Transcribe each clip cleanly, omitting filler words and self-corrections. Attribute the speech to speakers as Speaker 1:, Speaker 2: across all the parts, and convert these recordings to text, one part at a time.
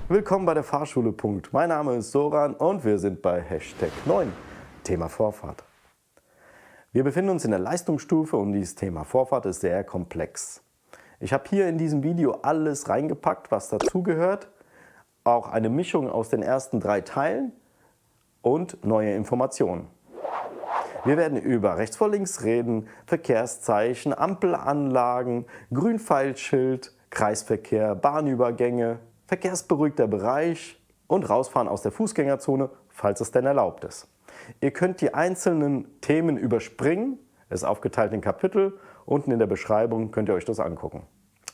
Speaker 1: Willkommen bei der Fahrschule. Mein Name ist Soran und wir sind bei #9, Thema Vorfahrt. Wir befinden uns in der Leistungsstufe und dieses Thema Vorfahrt ist sehr komplex. Ich habe hier in diesem Video alles reingepackt, was dazugehört, auch eine Mischung aus den ersten 3 Teilen und neue Informationen. Wir werden über rechts vor links reden, Verkehrszeichen, Ampelanlagen, Grünpfeilschild, Kreisverkehr, Bahnübergänge, verkehrsberuhigter Bereich und rausfahren aus der Fußgängerzone, falls es denn erlaubt ist. Ihr könnt die einzelnen Themen überspringen, es ist aufgeteilt in Kapitel, unten in der Beschreibung könnt ihr euch das angucken.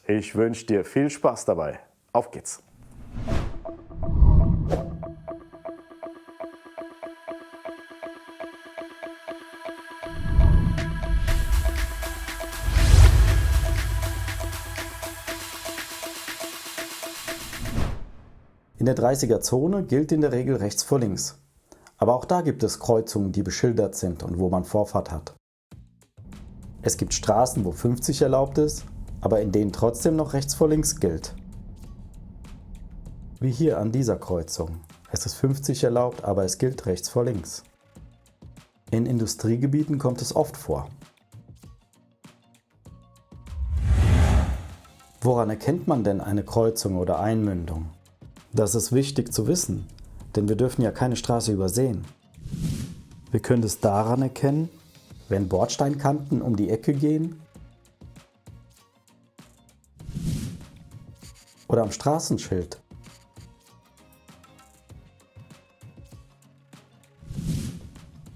Speaker 1: Ich wünsche dir viel Spaß dabei. Auf geht's!
Speaker 2: In der 30er-Zone gilt in der Regel rechts vor links. Aber auch da gibt es Kreuzungen, die beschildert sind und wo man Vorfahrt hat. Es gibt Straßen, wo 50 erlaubt ist, aber in denen trotzdem noch rechts vor links gilt. Wie hier an dieser Kreuzung. Es ist 50 erlaubt, aber es gilt rechts vor links. In Industriegebieten kommt es oft vor. Woran erkennt man denn eine Kreuzung oder Einmündung? Das ist wichtig zu wissen, denn wir dürfen ja keine Straße übersehen. Wir können es daran erkennen, wenn Bordsteinkanten um die Ecke gehen oder am Straßenschild.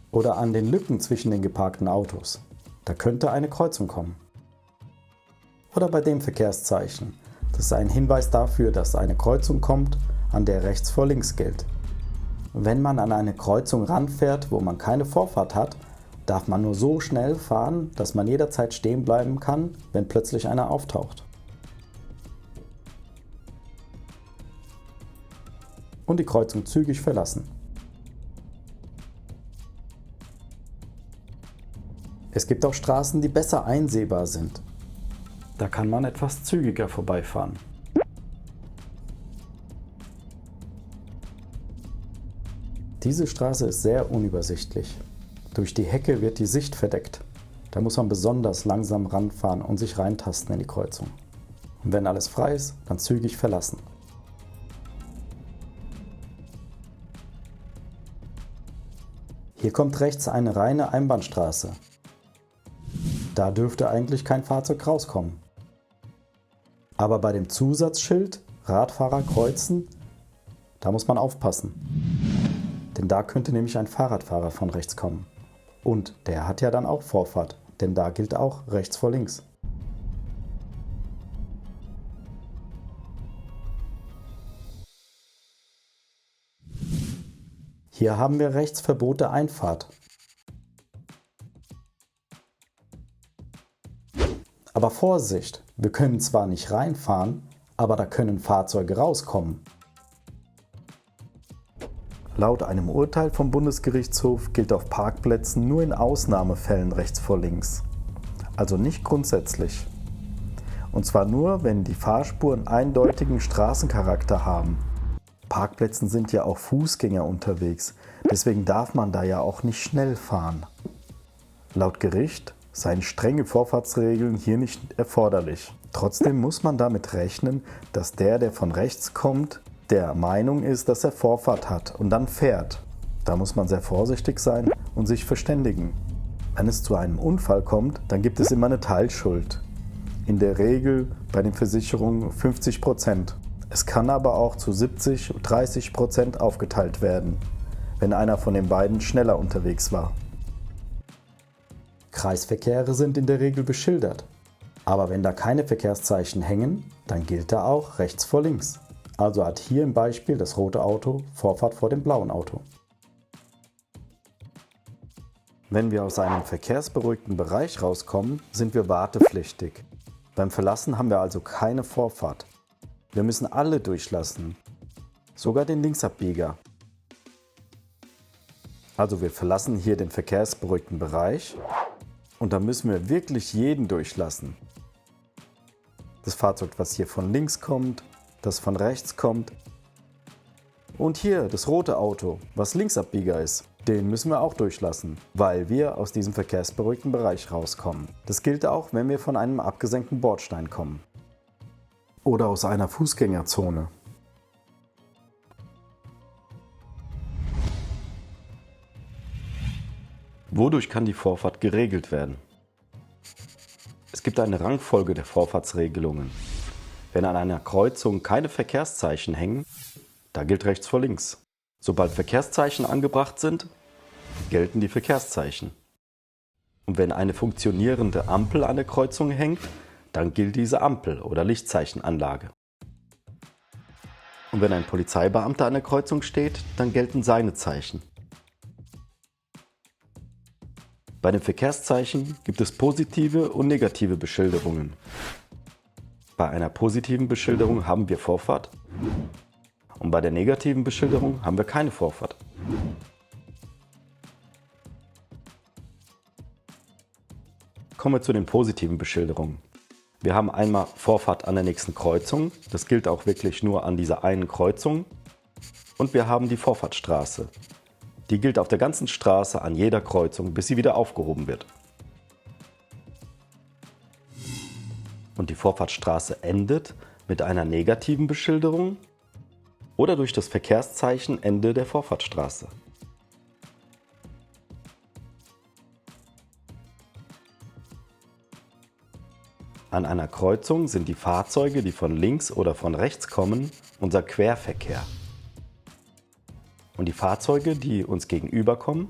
Speaker 2: Oder an den Lücken zwischen den geparkten Autos. Da könnte eine Kreuzung kommen. Oder bei dem Verkehrszeichen. Das ist ein Hinweis dafür, dass eine Kreuzung kommt, an der rechts vor links gilt. Wenn man an eine Kreuzung ranfährt, wo man keine Vorfahrt hat, darf man nur so schnell fahren, dass man jederzeit stehen bleiben kann, wenn plötzlich einer auftaucht. Und die Kreuzung zügig verlassen. Es gibt auch Straßen, die besser einsehbar sind. Da kann man etwas zügiger vorbeifahren. Diese Straße ist sehr unübersichtlich. Durch die Hecke wird die Sicht verdeckt. Da muss man besonders langsam ranfahren und sich reintasten in die Kreuzung. Und wenn alles frei ist, dann zügig verlassen. Hier kommt rechts eine reine Einbahnstraße. Da dürfte eigentlich kein Fahrzeug rauskommen. Aber bei dem Zusatzschild Radfahrer kreuzen, da muss man aufpassen. Denn da könnte nämlich ein Fahrradfahrer von rechts kommen. Und der hat ja dann auch Vorfahrt, denn da gilt auch rechts vor links. Hier haben wir Rechtsverbot der Einfahrt. Aber Vorsicht, wir können zwar nicht reinfahren, aber da können Fahrzeuge rauskommen.
Speaker 1: Laut einem Urteil vom Bundesgerichtshof gilt auf Parkplätzen nur in Ausnahmefällen rechts vor links. Also nicht grundsätzlich. Und zwar nur, wenn die Fahrspuren eindeutigen Straßencharakter haben. Parkplätzen sind ja auch Fußgänger unterwegs, deswegen darf man da ja auch nicht schnell fahren. Laut Gericht seien strenge Vorfahrtsregeln hier nicht erforderlich. Trotzdem muss man damit rechnen, dass der von rechts kommt, der Meinung ist, dass er Vorfahrt hat und dann fährt. Da muss man sehr vorsichtig sein und sich verständigen. Wenn es zu einem Unfall kommt, dann gibt es immer eine Teilschuld. In der Regel bei den Versicherungen 50%. Es kann aber auch zu 70 und 30% aufgeteilt werden, wenn einer von den beiden schneller unterwegs war.
Speaker 2: Kreisverkehre sind in der Regel beschildert. Aber wenn da keine Verkehrszeichen hängen, dann gilt da auch rechts vor links. Also hat hier im Beispiel das rote Auto Vorfahrt vor dem blauen Auto.
Speaker 1: Wenn wir aus einem verkehrsberuhigten Bereich rauskommen, sind wir wartepflichtig. Beim Verlassen haben wir also keine Vorfahrt. Wir müssen alle durchlassen, sogar den Linksabbieger. Also wir verlassen hier den verkehrsberuhigten Bereich und da müssen wir wirklich jeden durchlassen. Das Fahrzeug, was hier von links kommt, das von rechts kommt, Und hier das rote Auto, was Linksabbieger ist, den müssen wir auch durchlassen, weil wir aus diesem verkehrsberuhigten Bereich rauskommen. Das gilt auch, wenn wir von einem abgesenkten Bordstein kommen. Oder aus einer Fußgängerzone. Wodurch kann die Vorfahrt geregelt werden? Es gibt eine Rangfolge der Vorfahrtsregelungen. Wenn an einer Kreuzung keine Verkehrszeichen hängen, da gilt rechts vor links. Sobald Verkehrszeichen angebracht sind, gelten die Verkehrszeichen. Und wenn eine funktionierende Ampel an der Kreuzung hängt, dann gilt diese Ampel- oder Lichtzeichenanlage. Und wenn ein Polizeibeamter an der Kreuzung steht, dann gelten seine Zeichen. Bei den Verkehrszeichen gibt es positive und negative Beschilderungen. Bei einer positiven Beschilderung haben wir Vorfahrt und bei der negativen Beschilderung haben wir keine Vorfahrt. Kommen wir zu den positiven Beschilderungen. Wir haben einmal Vorfahrt an der nächsten Kreuzung, das gilt auch wirklich nur an dieser einen Kreuzung. Und wir haben die Vorfahrtsstraße. Die gilt auf der ganzen Straße an jeder Kreuzung, bis sie wieder aufgehoben wird. Und die Vorfahrtsstraße endet mit einer negativen Beschilderung oder durch das Verkehrszeichen Ende der Vorfahrtsstraße. An einer Kreuzung sind die Fahrzeuge, die von links oder von rechts kommen, unser Querverkehr. Und die Fahrzeuge, die uns gegenüberkommen,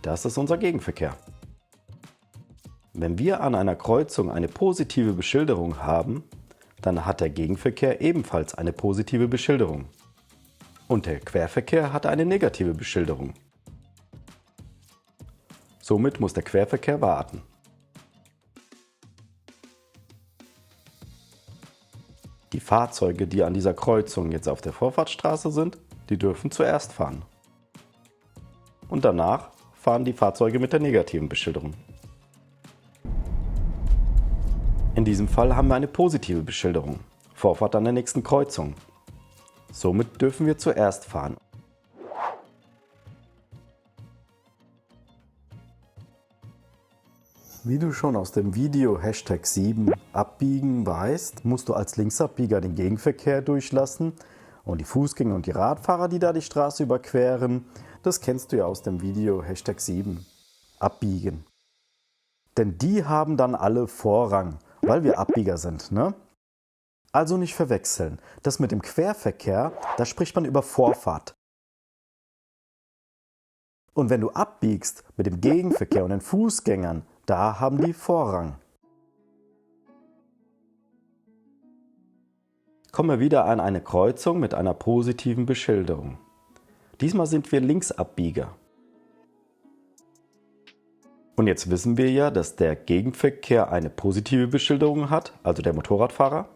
Speaker 1: das ist unser Gegenverkehr. Wenn wir an einer Kreuzung eine positive Beschilderung haben, dann hat der Gegenverkehr ebenfalls eine positive Beschilderung. Und der Querverkehr hat eine negative Beschilderung. Somit muss der Querverkehr warten. Die Fahrzeuge, die an dieser Kreuzung jetzt auf der Vorfahrtsstraße sind, die dürfen zuerst fahren. Und danach fahren die Fahrzeuge mit der negativen Beschilderung. In diesem Fall haben wir eine positive Beschilderung. Vorfahrt an der nächsten Kreuzung. Somit dürfen wir zuerst fahren. Wie du schon aus dem Video #7 abbiegen weißt, musst du als Linksabbieger den Gegenverkehr durchlassen und die Fußgänger und die Radfahrer, die da die Straße überqueren, das kennst du ja aus dem Video #7 abbiegen. Denn die haben dann alle Vorrang, weil wir Abbieger sind, ne? Also nicht verwechseln. Das mit dem Querverkehr, da spricht man über Vorfahrt. Und wenn du abbiegst mit dem Gegenverkehr und den Fußgängern, da haben die Vorrang. Kommen wir wieder an eine Kreuzung mit einer positiven Beschilderung. Diesmal sind wir Linksabbieger. Und jetzt wissen wir ja, dass der Gegenverkehr eine positive Beschilderung hat, also der Motorradfahrer.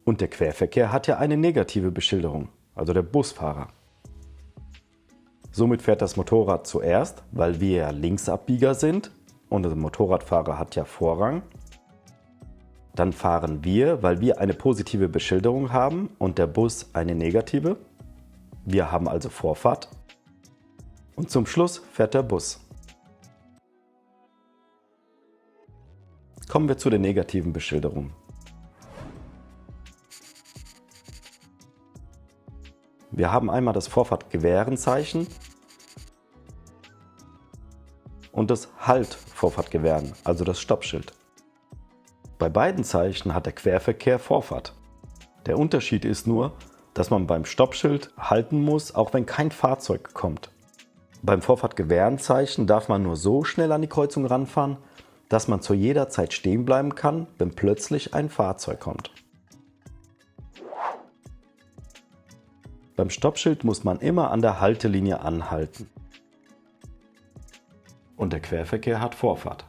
Speaker 1: Und der Querverkehr hat ja eine negative Beschilderung, also der Busfahrer. Somit fährt das Motorrad zuerst, weil wir ja Linksabbieger sind und der Motorradfahrer hat ja Vorrang. Dann fahren wir, weil wir eine positive Beschilderung haben und der Bus eine negative. Wir haben also Vorfahrt. Und zum Schluss fährt der Bus. Kommen wir zu den negativen Beschilderungen. Wir haben einmal das Vorfahrtgewährenzeichen und das Halt-Vorfahrtgewähren, also das Stoppschild. Bei beiden Zeichen hat der Querverkehr Vorfahrt. Der Unterschied ist nur, dass man beim Stoppschild halten muss, auch wenn kein Fahrzeug kommt. Beim Vorfahrtgewährenzeichen darf man nur so schnell an die Kreuzung ranfahren, dass man zu jeder Zeit stehen bleiben kann, wenn plötzlich ein Fahrzeug kommt. Beim Stoppschild muss man immer an der Haltelinie anhalten. Und der Querverkehr hat Vorfahrt.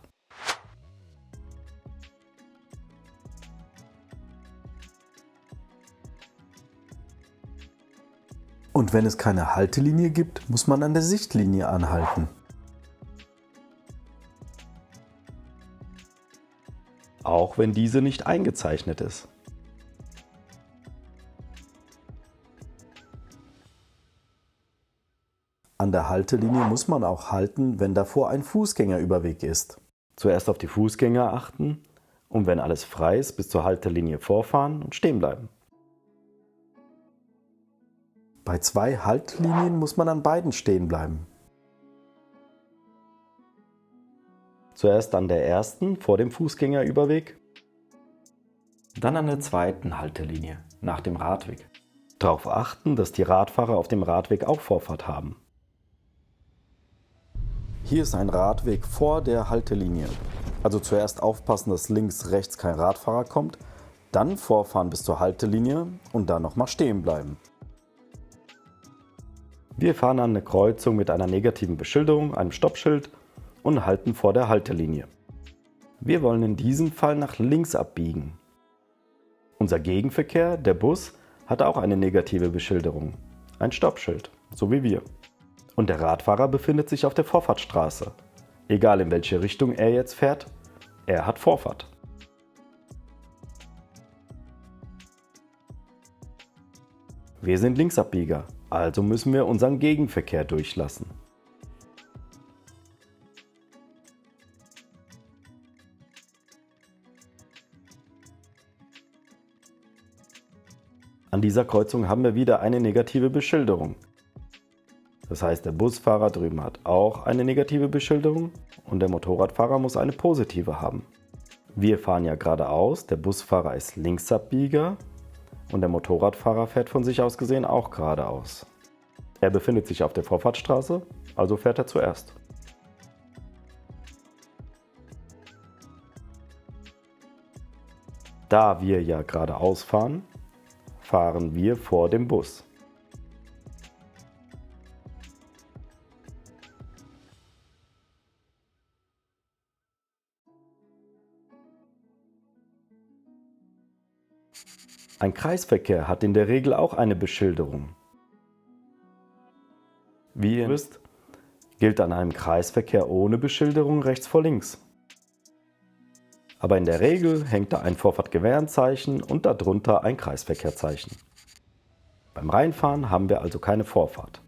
Speaker 1: Und wenn es keine Haltelinie gibt, muss man an der Sichtlinie anhalten. Auch wenn diese nicht eingezeichnet ist. An der Haltelinie muss man auch halten, wenn davor ein Fußgängerüberweg ist.
Speaker 2: Zuerst auf die Fußgänger achten und wenn alles frei ist, bis zur Haltelinie vorfahren und stehen bleiben.
Speaker 1: Bei 2 Haltlinien muss man an beiden stehen bleiben.
Speaker 2: Zuerst an der ersten vor dem Fußgängerüberweg, dann an der zweiten Haltelinie nach dem Radweg. Darauf achten, dass die Radfahrer auf dem Radweg auch Vorfahrt haben.
Speaker 1: Hier ist ein Radweg vor der Haltelinie. Also zuerst aufpassen, dass links, rechts kein Radfahrer kommt, dann vorfahren bis zur Haltelinie und dann nochmal stehen bleiben.
Speaker 2: Wir fahren an eine Kreuzung mit einer negativen Beschilderung, einem Stoppschild und halten vor der Haltelinie. Wir wollen in diesem Fall nach links abbiegen. Unser Gegenverkehr, der Bus, hat auch eine negative Beschilderung, ein Stoppschild, so wie wir. Und der Radfahrer befindet sich auf der Vorfahrtsstraße. Egal in welche Richtung er jetzt fährt, er hat Vorfahrt. Wir sind Linksabbieger, also müssen wir unseren Gegenverkehr durchlassen. An dieser Kreuzung haben wir wieder eine negative Beschilderung. Das heißt, der Busfahrer drüben hat auch eine negative Beschilderung und der Motorradfahrer muss eine positive haben. Wir fahren ja geradeaus, der Busfahrer ist Linksabbieger und der Motorradfahrer fährt von sich aus gesehen auch geradeaus. Er befindet sich auf der Vorfahrtsstraße, also fährt er zuerst. Da wir ja geradeaus fahren, fahren wir vor dem Bus. Ein Kreisverkehr hat in der Regel auch eine Beschilderung. Wie ihr wisst, gilt an einem Kreisverkehr ohne Beschilderung rechts vor links. Aber in der Regel hängt da ein Vorfahrtgewährenzeichen und darunter ein Kreisverkehrzeichen. Beim Reinfahren haben wir also keine Vorfahrt.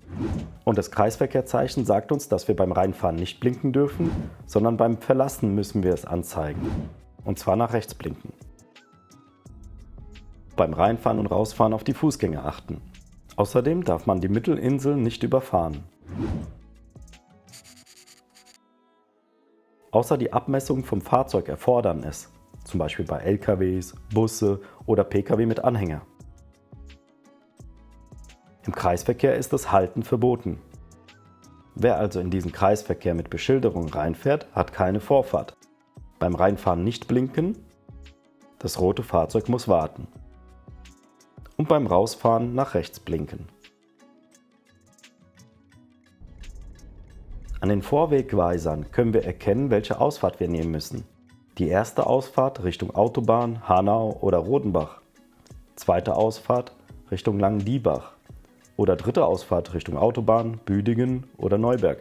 Speaker 2: Und das Kreisverkehrzeichen sagt uns, dass wir beim Reinfahren nicht blinken dürfen, sondern beim Verlassen müssen wir es anzeigen. Und zwar nach rechts blinken. Beim Reinfahren und Rausfahren auf die Fußgänger achten. Außerdem darf man die Mittelinsel nicht überfahren. Außer die Abmessungen vom Fahrzeug erfordern es, zum Beispiel bei LKWs, Busse oder Pkw mit Anhänger. Im Kreisverkehr ist das Halten verboten. Wer also in diesen Kreisverkehr mit Beschilderung reinfährt, hat keine Vorfahrt. Beim Reinfahren nicht blinken, das rote Fahrzeug muss warten. Und beim Rausfahren nach rechts blinken. An den Vorwegweisern können wir erkennen, welche Ausfahrt wir nehmen müssen. Die erste Ausfahrt Richtung Autobahn, Hanau oder Rodenbach. Zweite Ausfahrt Richtung Langendiebach. Oder dritte Ausfahrt Richtung Autobahn, Büdingen oder Neuberg.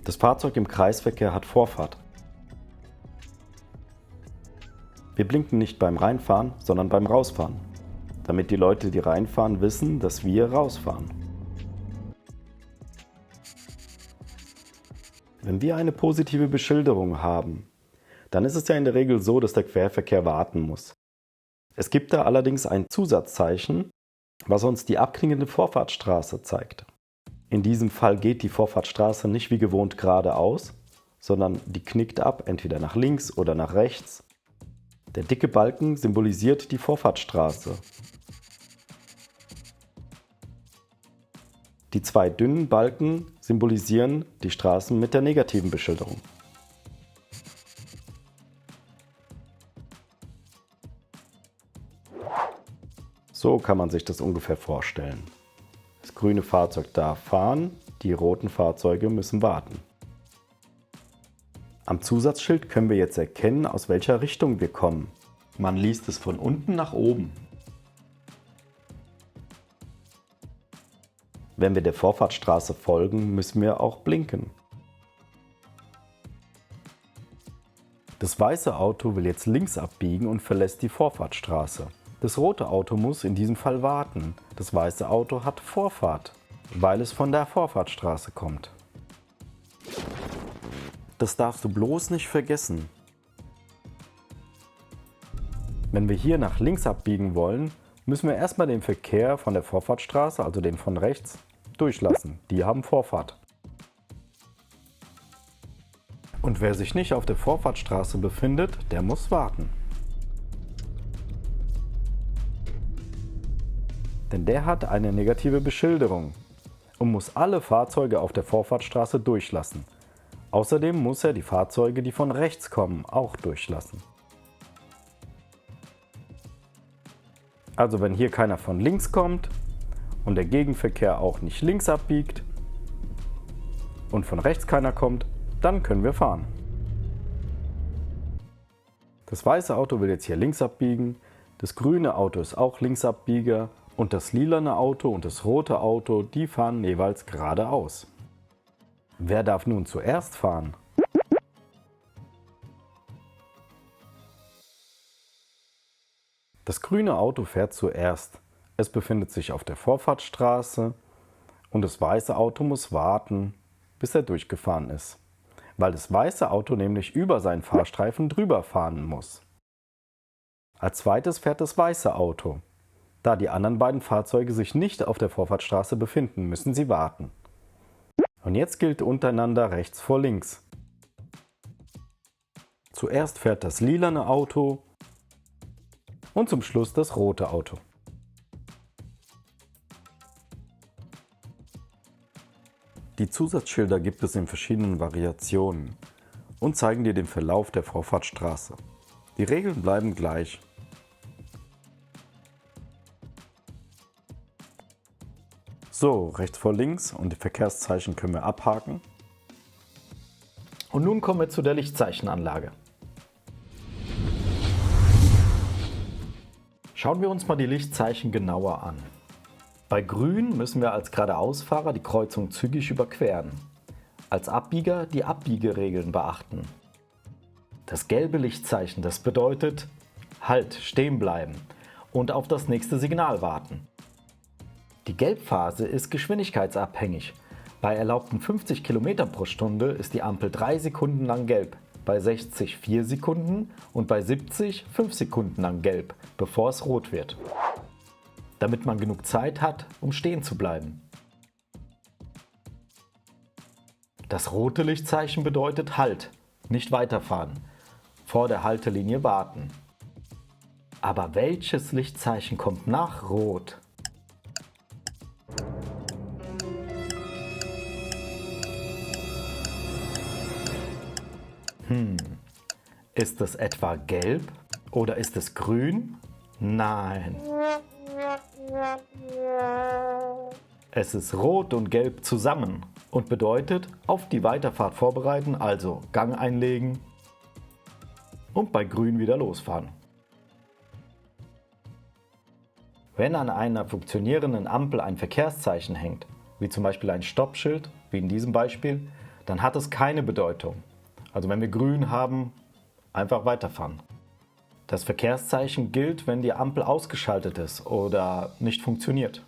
Speaker 2: Das Fahrzeug im Kreisverkehr hat Vorfahrt. Wir blinken nicht beim Reinfahren, sondern beim Rausfahren, damit die Leute, die reinfahren, wissen, dass wir rausfahren. Wenn wir eine positive Beschilderung haben, dann ist es ja in der Regel so, dass der Querverkehr warten muss. Es gibt da allerdings ein Zusatzzeichen, was uns die abklingende Vorfahrtsstraße zeigt. In diesem Fall geht die Vorfahrtsstraße nicht wie gewohnt geradeaus, sondern die knickt ab, entweder nach links oder nach rechts. Der dicke Balken symbolisiert die Vorfahrtsstraße. Die 2 dünnen Balken symbolisieren die Straßen mit der negativen Beschilderung. So kann man sich das ungefähr vorstellen. Das grüne Fahrzeug darf fahren, die roten Fahrzeuge müssen warten. Am Zusatzschild können wir jetzt erkennen, aus welcher Richtung wir kommen. Man liest es von unten nach oben. Wenn wir der Vorfahrtsstraße folgen, müssen wir auch blinken.
Speaker 1: Das weiße Auto will jetzt links abbiegen und verlässt die Vorfahrtsstraße. Das rote Auto muss in diesem Fall warten. Das weiße Auto hat Vorfahrt, weil es von der Vorfahrtsstraße kommt. Das darfst du bloß nicht vergessen. Wenn wir hier nach links abbiegen wollen, müssen wir erstmal den Verkehr von der Vorfahrtsstraße, also den von rechts, durchlassen. Die haben Vorfahrt. Und wer sich nicht auf der Vorfahrtsstraße befindet, der muss warten. Denn der hat eine negative Beschilderung und muss alle Fahrzeuge auf der Vorfahrtsstraße durchlassen. Außerdem muss er die Fahrzeuge, die von rechts kommen, auch durchlassen. Also wenn hier keiner von links kommt und der Gegenverkehr auch nicht links abbiegt und von rechts keiner kommt, dann können wir fahren. Das weiße Auto will jetzt hier links abbiegen, das grüne Auto ist auch Linksabbieger und das lilane Auto und das rote Auto, die fahren jeweils geradeaus. Wer darf nun zuerst fahren? Das grüne Auto fährt zuerst. Es befindet sich auf der Vorfahrtsstraße und das weiße Auto muss warten, bis er durchgefahren ist, weil das weiße Auto nämlich über seinen Fahrstreifen drüber fahren muss. Als zweites fährt das weiße Auto. Da die anderen beiden Fahrzeuge sich nicht auf der Vorfahrtsstraße befinden, müssen sie warten. Und jetzt gilt untereinander rechts vor links. Zuerst fährt das lilane Auto und zum Schluss das rote Auto. Die Zusatzschilder gibt es in verschiedenen Variationen und zeigen dir den Verlauf der Vorfahrtsstraße. Die Regeln bleiben gleich. So, rechts vor links und die Verkehrszeichen können wir abhaken.
Speaker 2: Und nun kommen wir zu der Lichtzeichenanlage. Schauen wir uns mal die Lichtzeichen genauer an. Bei Grün müssen wir als Geradeausfahrer die Kreuzung zügig überqueren. Als Abbieger die Abbiegeregeln beachten. Das gelbe Lichtzeichen, das bedeutet Halt, stehen bleiben und auf das nächste Signal warten. Die Gelbphase ist geschwindigkeitsabhängig. Bei erlaubten 50 km pro Stunde ist die Ampel 3 Sekunden lang gelb, bei 60 4 Sekunden und bei 70 5 Sekunden lang gelb, bevor es rot wird. Damit man genug Zeit hat, um stehen zu bleiben. Das rote Lichtzeichen bedeutet Halt, nicht weiterfahren, vor der Haltelinie warten. Aber welches Lichtzeichen kommt nach Rot? Ist es etwa gelb oder ist es grün? Nein. Es ist rot und gelb zusammen und bedeutet auf die Weiterfahrt vorbereiten, also Gang einlegen und bei grün wieder losfahren. Wenn an einer funktionierenden Ampel ein Verkehrszeichen hängt, wie zum Beispiel ein Stoppschild, wie in diesem Beispiel, dann hat es keine Bedeutung. Also wenn wir grün haben, einfach weiterfahren. Das Verkehrszeichen gilt, wenn die Ampel ausgeschaltet ist oder nicht funktioniert.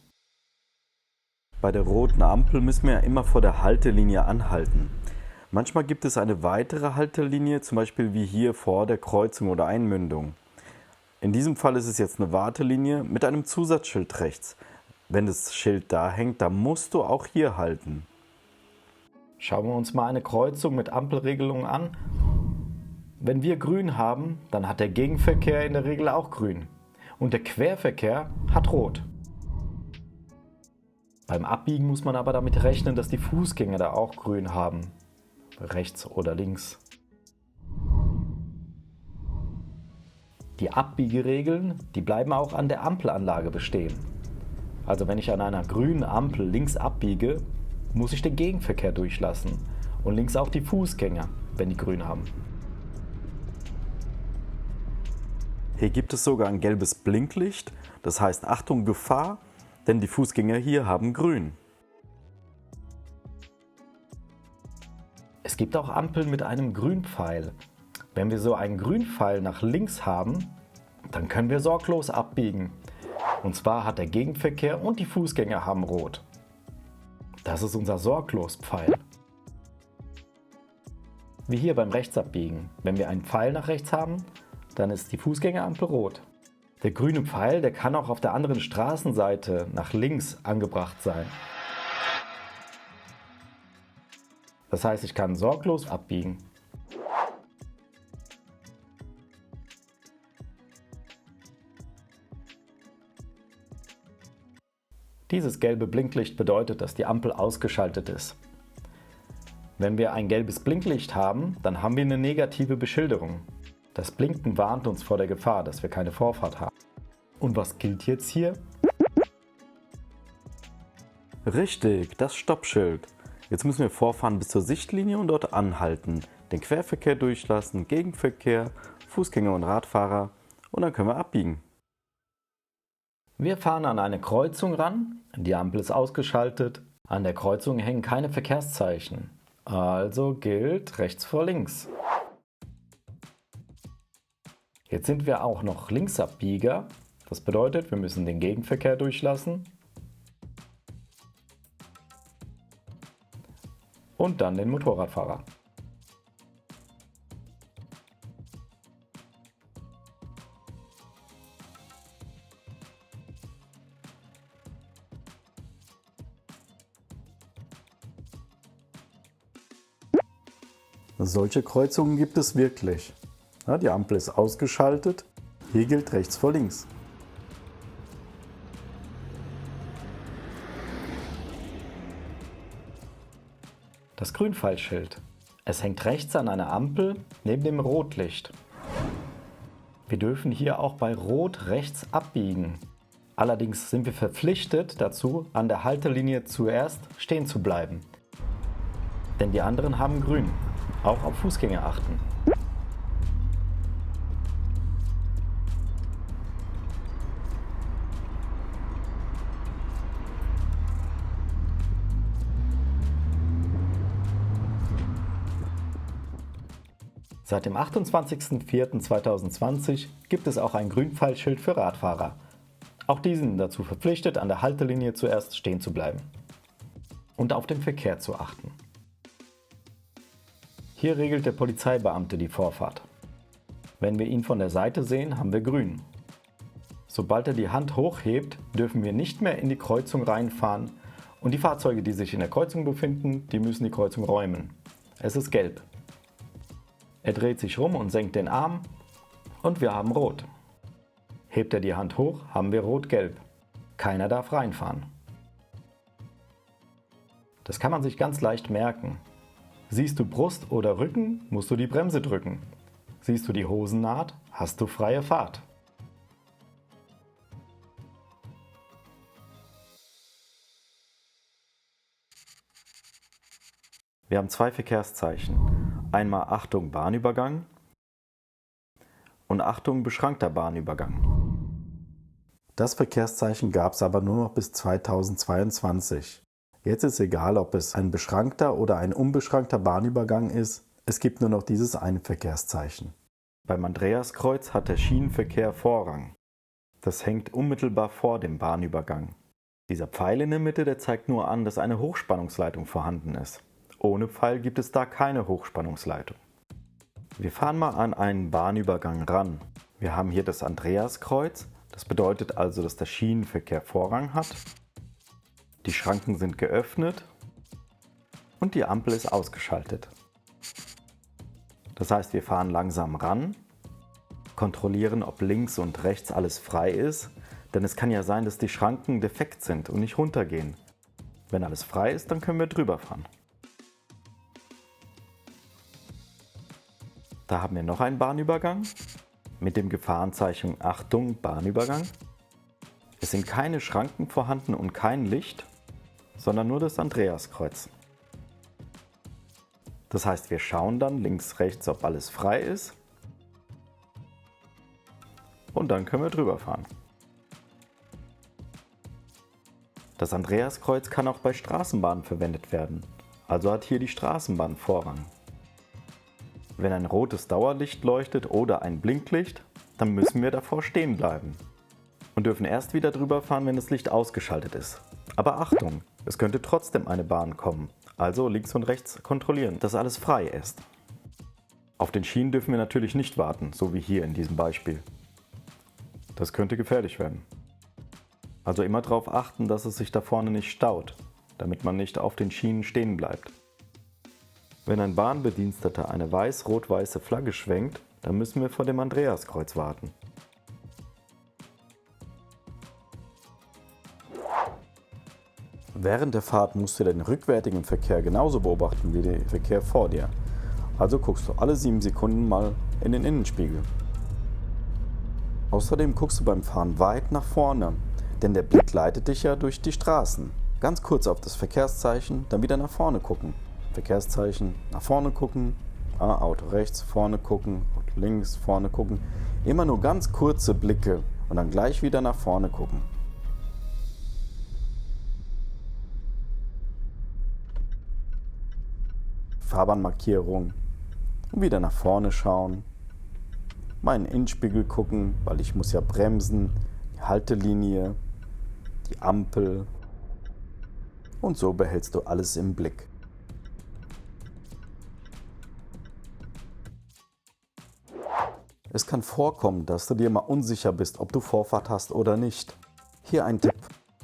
Speaker 1: Bei der roten Ampel müssen wir ja immer vor der Haltelinie anhalten. Manchmal gibt es eine weitere Haltelinie, zum Beispiel wie hier vor der Kreuzung oder Einmündung. In diesem Fall ist es jetzt eine Wartelinie mit einem Zusatzschild rechts. Wenn das Schild da hängt, dann musst du auch hier halten.
Speaker 2: Schauen wir uns mal eine Kreuzung mit Ampelregelung an. Wenn wir grün haben, dann hat der Gegenverkehr in der Regel auch grün. Und der Querverkehr hat rot. Beim Abbiegen muss man aber damit rechnen, dass die Fußgänger da auch grün haben. Rechts oder links. Die Abbiegeregeln, die bleiben auch an der Ampelanlage bestehen. Also wenn ich an einer grünen Ampel links abbiege, muss ich den Gegenverkehr durchlassen und links auch die Fußgänger, wenn die grün haben.
Speaker 1: Hier gibt es sogar ein gelbes Blinklicht, das heißt Achtung Gefahr, denn die Fußgänger hier haben grün.
Speaker 2: Es gibt auch Ampeln mit einem Grünpfeil.
Speaker 1: Wenn wir so einen Grünpfeil nach links haben, dann können wir sorglos abbiegen. Und zwar hat der Gegenverkehr und die Fußgänger haben Rot. Das ist unser Sorglos-Pfeil. Wie hier beim Rechtsabbiegen. Wenn wir einen Pfeil nach rechts haben, dann ist die Fußgängerampel rot. Der grüne Pfeil, der kann auch auf der anderen Straßenseite nach links angebracht sein. Das heißt, ich kann sorglos abbiegen. Dieses gelbe Blinklicht bedeutet, dass die Ampel ausgeschaltet ist. Wenn wir ein gelbes Blinklicht haben, dann haben wir eine negative Beschilderung. Das Blinken warnt uns vor der Gefahr, dass wir keine Vorfahrt haben. Und was gilt jetzt hier?
Speaker 3: Richtig, das Stoppschild. Jetzt müssen wir vorfahren bis zur Sichtlinie und dort anhalten, den Querverkehr durchlassen, Gegenverkehr, Fußgänger und Radfahrer und dann können wir abbiegen.
Speaker 1: Wir fahren an eine Kreuzung ran, die Ampel ist ausgeschaltet, an der Kreuzung hängen keine Verkehrszeichen. Also gilt rechts vor links. Jetzt sind wir auch noch Linksabbieger. Das bedeutet, wir müssen den Gegenverkehr durchlassen und dann den Motorradfahrer.
Speaker 2: Solche Kreuzungen gibt es wirklich. Ja, die Ampel ist ausgeschaltet, hier gilt rechts vor links.
Speaker 1: Das Grünpfeilschild. Es hängt rechts an einer Ampel neben dem Rotlicht. Wir dürfen hier auch bei Rot rechts abbiegen. Allerdings sind wir verpflichtet dazu, an der Haltelinie zuerst stehen zu bleiben. Denn die anderen haben Grün. Auch auf Fußgänger achten. Seit dem 28.04.2020 gibt es auch ein Grünpfeilschild für Radfahrer. Auch die sind dazu verpflichtet, an der Haltelinie zuerst stehen zu bleiben und auf den Verkehr zu achten. Hier regelt der Polizeibeamte die Vorfahrt. Wenn wir ihn von der Seite sehen, haben wir Grün. Sobald er die Hand hochhebt, dürfen wir nicht mehr in die Kreuzung reinfahren und die Fahrzeuge, die sich in der Kreuzung befinden, die müssen die Kreuzung räumen. Es ist gelb. Er dreht sich rum und senkt den Arm und wir haben Rot. Hebt er die Hand hoch, haben wir Rot-Gelb. Keiner darf reinfahren. Das kann man sich ganz leicht merken. Siehst du Brust oder Rücken, musst du die Bremse drücken. Siehst du die Hosennaht, hast du freie Fahrt.
Speaker 3: Wir haben zwei Verkehrszeichen. Einmal Achtung Bahnübergang und Achtung beschränkter Bahnübergang.
Speaker 2: Das Verkehrszeichen gab es aber nur noch bis 2022. Jetzt ist egal, ob es ein beschränkter oder ein unbeschränkter Bahnübergang ist, es gibt nur noch dieses eine Verkehrszeichen.
Speaker 3: Beim Andreaskreuz hat der Schienenverkehr Vorrang. Das hängt unmittelbar vor dem Bahnübergang. Dieser Pfeil in der Mitte, der zeigt nur an, dass eine Hochspannungsleitung vorhanden ist. Ohne Pfeil gibt es da keine Hochspannungsleitung. Wir fahren mal an einen Bahnübergang ran. Wir haben hier das Andreaskreuz. Das bedeutet also, dass der Schienenverkehr Vorrang hat. Die Schranken sind geöffnet und die Ampel ist ausgeschaltet. Das heißt, wir fahren langsam ran, kontrollieren, ob links und rechts alles frei ist, denn es kann ja sein, dass die Schranken defekt sind und nicht runtergehen. Wenn alles frei ist, dann können wir drüber fahren. Da haben wir noch einen Bahnübergang mit dem Gefahrenzeichen Achtung Bahnübergang. Es sind keine Schranken vorhanden und kein Licht, sondern nur das Andreaskreuz. Das heißt, wir schauen dann links, rechts, ob alles frei ist und dann können wir drüber fahren. Das Andreaskreuz kann auch bei Straßenbahnen verwendet werden, also hat hier die Straßenbahn Vorrang. Wenn ein rotes Dauerlicht leuchtet oder ein Blinklicht, dann müssen wir davor stehen bleiben und dürfen erst wieder drüber fahren, wenn das Licht ausgeschaltet ist. Aber Achtung, es könnte trotzdem eine Bahn kommen, also links und rechts kontrollieren, dass alles frei ist. Auf den Schienen dürfen wir natürlich nicht warten, so wie hier in diesem Beispiel. Das könnte gefährlich werden. Also immer darauf achten, dass es sich da vorne nicht staut, damit man nicht auf den Schienen stehen bleibt. Wenn ein Bahnbediensteter eine weiß-rot-weiße Flagge schwenkt, dann müssen wir vor dem Andreaskreuz warten.
Speaker 2: Während der Fahrt musst du den rückwärtigen Verkehr genauso beobachten wie den Verkehr vor dir. Also guckst du alle 7 Sekunden mal in den Innenspiegel. Außerdem guckst du beim Fahren weit nach vorne, denn der Blick leitet dich ja durch die Straßen. Ganz kurz auf das Verkehrszeichen, dann wieder nach vorne gucken. Verkehrszeichen, nach vorne gucken, Auto rechts, vorne gucken, Auto links, vorne gucken. Immer nur ganz kurze Blicke und dann gleich wieder nach vorne gucken. Fahrbahnmarkierung und wieder nach vorne schauen. Mal in den Innenspiegel gucken, weil ich muss ja bremsen, die Haltelinie, die Ampel und so behältst du alles im Blick. Es kann vorkommen, dass du dir mal unsicher bist, ob du Vorfahrt hast oder nicht. Hier ein Tipp.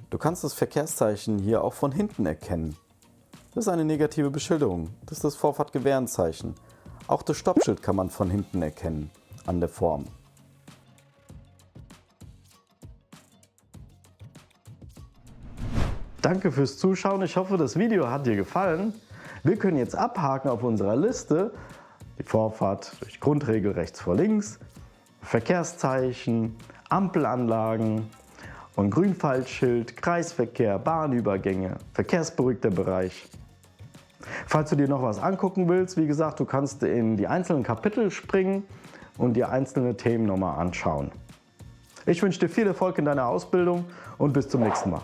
Speaker 2: Du kannst das Verkehrszeichen hier auch von hinten erkennen. Das ist eine negative Beschilderung. Das ist das Vorfahrtgewährenzeichen. Auch das Stoppschild kann man von hinten erkennen, an der Form.
Speaker 1: Danke fürs Zuschauen. Ich hoffe, das Video hat dir gefallen. Wir können jetzt abhaken auf unserer Liste die Vorfahrt durch Grundregel rechts vor links, Verkehrszeichen, Ampelanlagen und Grünpfeilschild, Kreisverkehr, Bahnübergänge, verkehrsberuhigter Bereich. Falls du dir noch was angucken willst, wie gesagt, du kannst in die einzelnen Kapitel springen und dir einzelne Themen nochmal anschauen. Ich wünsche dir viel Erfolg in deiner Ausbildung und bis zum nächsten Mal.